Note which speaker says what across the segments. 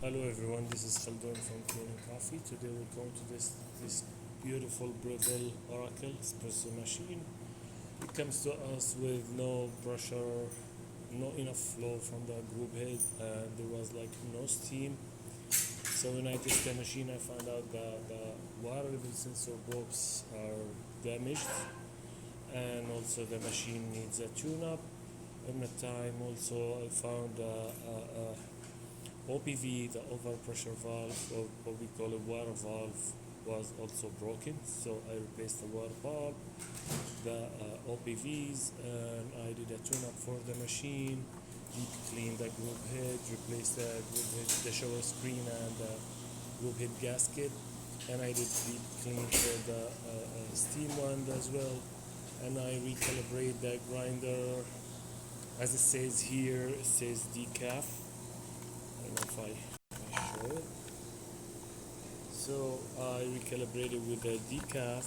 Speaker 1: Hello everyone, this is Khaldun from Kanen Coffee. Today we're going to this beautiful Breville Oracle Espresso machine. It comes to us with no pressure, no enough flow from the group head, and there was like no steam. So when I test the machine, I found out that the water level sensor probes are damaged, and also the machine needs a tune-up. In the time, also I found OPV, the overpressure valve, or what we call a water valve, was also broken. So I replaced the water valve, the OPVs, and I did a tune-up for the machine, deep cleaned the group head, replaced the group head, the shower screen, and the group head gasket, and I did deep clean for the steam one as well. And I recalibrate the grinder. As it says here, it says decaf. I don't know if I show it. So I recalibrated with the decaf.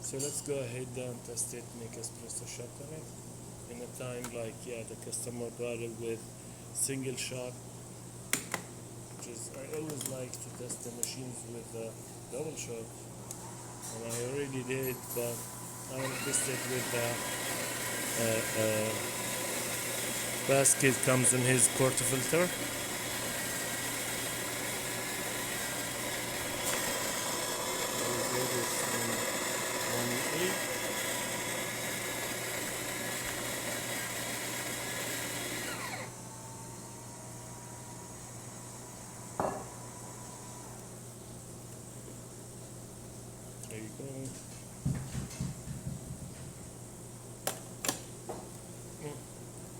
Speaker 1: So let's go ahead and test it, make espresso shot on it. In a time the customer brought it with single shot, which is, I always like to test the machines with double shot. And I already did, but I want to test it with the basket comes in his portafilter. There you go.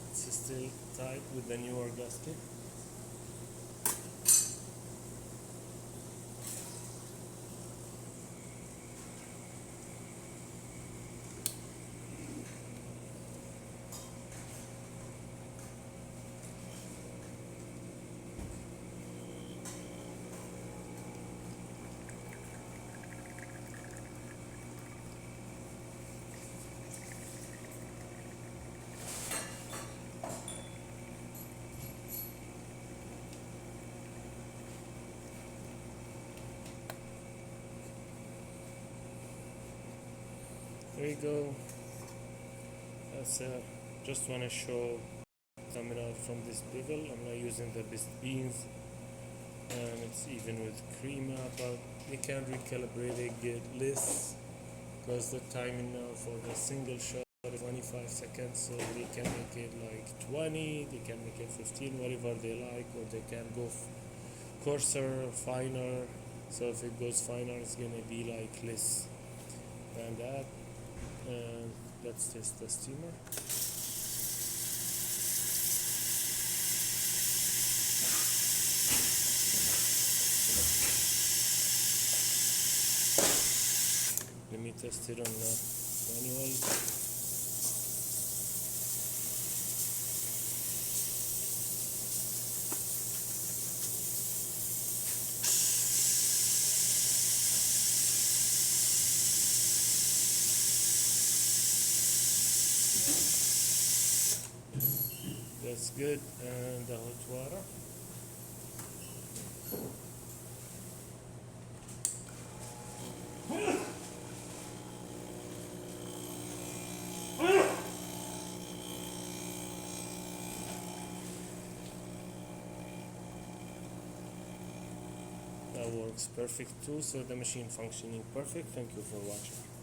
Speaker 1: It's still tight with the newer gasket. There you go. That's just want to show coming out from this Breville. I'm not using the best beans, and it's even with crema, but they can recalibrate it, get less, because the timing now for the single shot is 25 seconds, so they can make it like 20, they can make it 15, whatever they like, or they can go coarser, finer. So if it goes finer, it's gonna be like less than that. And let's test the steamer. Let me test it on the manual. That's good. And the hot water. That works perfect too, so the machine functioning perfect. Thank you for watching.